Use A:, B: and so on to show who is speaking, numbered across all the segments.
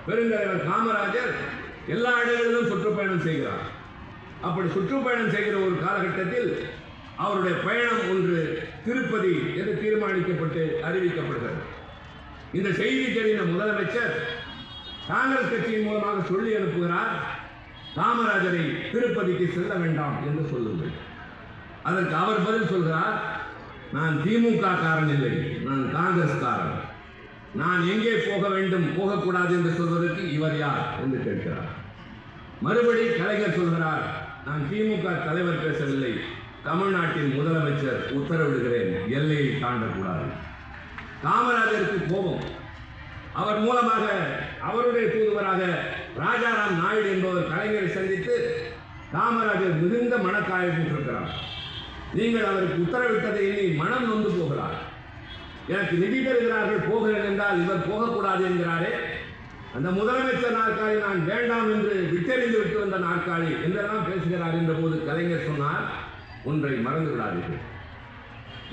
A: பெருந்தலைவர் காமராஜர் எல்லா இடங்களிலும் சுற்றுப்பயணம் செய்கிறார். அப்படி சுற்றுப்பயணம் செய்கிற ஒரு காலகட்டத்தில் அவருடைய பயணம் ஒன்று திருப்பதி என்று தீர்மானிக்கப்பட்டு அறிவிக்கப்படுகிறது. இந்த செய்தி தெரிந்த முதலமைச்சர் காங்கிரஸ் கட்சியின் மூலமாக சொல்லி அனுப்புகிறார், காமராஜரை திருப்பதிக்கு செல்ல வேண்டாம் என்று சொல்லுங்கள். அதற்கு அவர் பதில் சொல்கிறார், நான் திமுக காரன் இல்லை, நான் காங்கிரஸ் காரன். நான் எங்கே போக வேண்டும் போகக்கூடாது என்று சொல்வதற்கு இவர் யார் என்று கேட்கிறார். மறுபடி கலைஞர் சொல்கிறார், நான் திமுக தலைவர் பேசவில்லை, தமிழ்நாட்டின் முதலமைச்சர் உத்தரவிடுகிறேன், எல்லையை தாண்டக்கூடாது. காமராஜருக்கு கோபம். அவர் மூலமாக அவருடைய தூதுவராக ராஜாராம் நாயுடு என்பவர் கலைஞரை சந்தித்து காமராஜர் மிகுந்த மனக்காயப்பட்டிருக்கிறார். நீங்கள் அவருக்கு உத்தரவிட்டதை எண்ணி மனம் நொந்து போகிறார். எனக்கு நிதி தருகிறார்கள் போகிறேன் என்றால் இவர் போகக்கூடாது என்கிறாரே, அந்த முதலமைச்சர் நாற்காலி நான் வேண்டாம் என்று விட்டறிந்து விட்டு வந்த நாற்காலி என்றெல்லாம் பேசுகிறார் என்ற போது கலைஞர் சொன்னார், ஒன்றை மறந்து விடாதீர்கள்,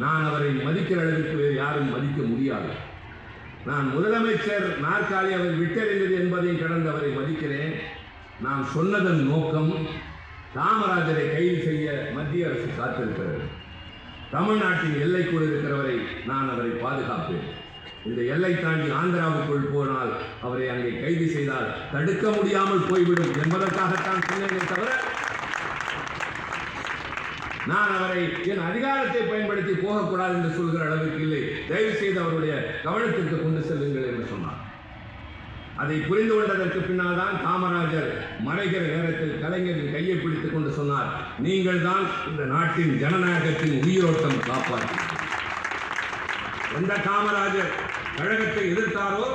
A: நான் அவரை மதிக்கிற அளவுக்கு வேறு யாரும் மதிக்க முடியாது. நான் முதலமைச்சர் நாற்காலி அவர் விட்டறிந்தது என்பதையும் கடந்து அவரை மதிக்கிறேன். நான் சொன்னதன் நோக்கம் காமராஜரை கைது செய்ய மத்திய அரசு காத்திருக்கிறது. தமிழ்நாட்டின் எல்லைக்குள் இருக்கிறவரை நான் அவரை பாதுகாப்பேன். இந்த எல்லை தாண்டி ஆந்திராவுக்குள் போனால் அவரை அங்கே கைது செய்தால் தடுக்க முடியாமல் போய்விடும் என்பதற்காகத்தான் சொன்னேனே தவிர நான் அவரை என் அதிகாரத்தை பயன்படுத்தி போகக்கூடாது என்று சொல்கிற அளவுக்கு இல்லை. தயவு செய்து அவருடைய கவனத்திற்கு கொண்டு செல்லுங்கள் என்று சொன்னார். அதை புரிந்து கொண்டதற்கு பின்னால் தான் காமராஜர் மறைகிற நேரத்தில் கலைஞரின் கையை பிடித்துக் கொண்டு சொன்னார், நீங்கள் தான் இந்த நாட்டின் ஜனநாயகத்தின் உயிரோட்டம் காப்பாற்று. எந்த காமராஜர் கழகத்தை எதிர்த்தாரோ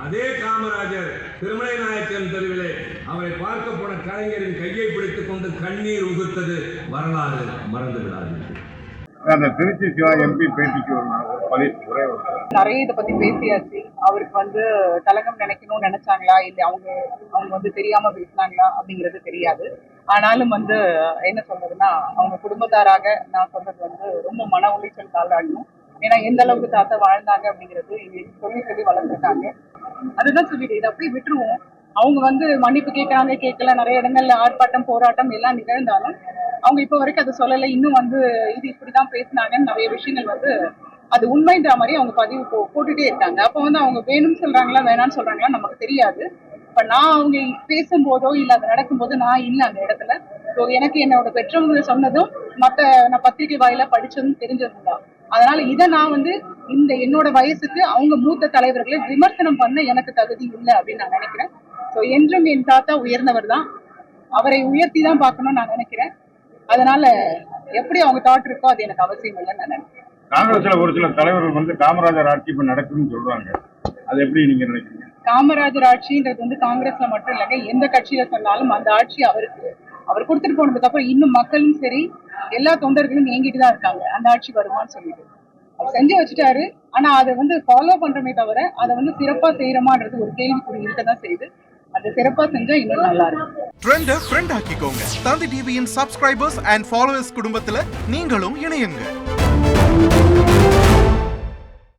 A: அதே காமராஜர் திருமலை நாயக்கன் தெருவிலே அவரை பார்க்க போன கலைஞரின் கையை பிடித்துக் கொண்டு கண்ணீர் உகுத்தது வரலாறு, மறந்து விடாதீர்கள்.
B: அந்த திருச்சி சிவா எம்பி பேட்டிக்கு
C: நிறைய இதை பத்தி பேசியாச்சு. அவருக்கு கலகம் நினைக்கணும்னு நினைச்சாங்களா இல்ல அவங்க தெரியாம பேசினாங்களா அப்படிங்கிறது தெரியாது. ஆனாலும் என்ன சொல்றதுன்னா, அவங்க குடும்பத்தாராக நான் சொல்றது ரொம்ப மன உளைச்சல் தாழ்வாடணும். ஏன்னா எந்த அளவுக்கு தாத்தா வாழ்ந்தாங்க அப்படிங்கிறது சொல்லி சொல்லி வளர்ந்துருக்காங்க. அதுதான் சொல்லிட்டு இதை அப்படியே விட்டுருவோம். அவங்க மன்னிப்பு கேட்கறாங்க, கேட்கல, நிறைய இடங்கள்ல ஆர்ப்பாட்டம் போராட்டம் எல்லாம் நிகழ்ந்தாலும் அவங்க இப்ப வரைக்கும் அதை சொல்லலை. இன்னும் இது இப்படிதான் பேசினாங்கன்னு நிறைய விஷயங்கள் அது உண்மைன்ற மாதிரி அவங்க பதிவு போட்டுட்டே இருக்காங்க. அப்போ அவங்க வேணும்னு சொல்றாங்களா வேணான்னு சொல்றாங்களா நமக்கு தெரியாது. இப்ப நான் அவங்க பேசும்போதோ இல்ல அது நடக்கும்போது நான் இல்லை அந்த இடத்துல. ஸோ எனக்கு என்னோட பெற்றவங்க சொன்னதும் நான் பத்திரிகை வாயில படிச்சதும் தெரிஞ்சதும் தான். அதனால இதை நான் இந்த என்னோட வயசுக்கு அவங்க மூத்த தலைவர்களை விமர்சனம் பண்ண எனக்கு தகுதி இல்லை அப்படின்னு நான் நினைக்கிறேன். ஸோ என்றும் என் தாத்தா உயர்ந்தவர் தான், அவரை உயர்த்தி தான் பார்க்கணும்னு நான் நினைக்கிறேன். அதனால எப்படி அவங்க தாட் இருக்கோ அது எனக்கு அவசியம் இல்லைன்னு நான் நினைக்கிறேன்.
B: காங்கிரஸ்ல ஒரு சில தலைவர்கள் காமராஜர் ஆட்சி இப்ப நடக்குதுன்னு சொல்றாங்க, அது எப்படி நீங்க நினைக்கிறீங்க?
C: காமராஜர் ஆட்சின்றது காங்கிரஸ்ல மட்டும் இல்லைங்க, எந்த கட்சியில சொன்னாலும் அந்த ஆட்சி அவர் கொடுத்துட்டு போனதுக்கு அப்புறம் இன்னும் மக்களும் சரி எல்லா தொண்டர்களும் ஏங்கிட்டு தான் இருக்காங்க அந்த ஆட்சி வருமானு சொல்லிட்டு. அவர் செஞ்சு வச்சுட்டாரு. ஆனா அதை ஃபாலோ பண்றமே தவிர அதை சிறப்பா செய்யறமான்றது ஒரு கேள்விக்குறி இருக்கதான் செய்யுது. அது சிறப்பா செஞ்சா இன்னும் நல்லா இருக்கும்.
D: ட்ரெண்ட ஃப்ரெண்ட் ஆக்கிக்கோங்க. தந்தி டிவியின் சப்ஸ்கிரைபர்ஸ் அண்ட் ஃபாலோவர்ஸ் குடும்பத்துல நீங்களும் இணையுங்க.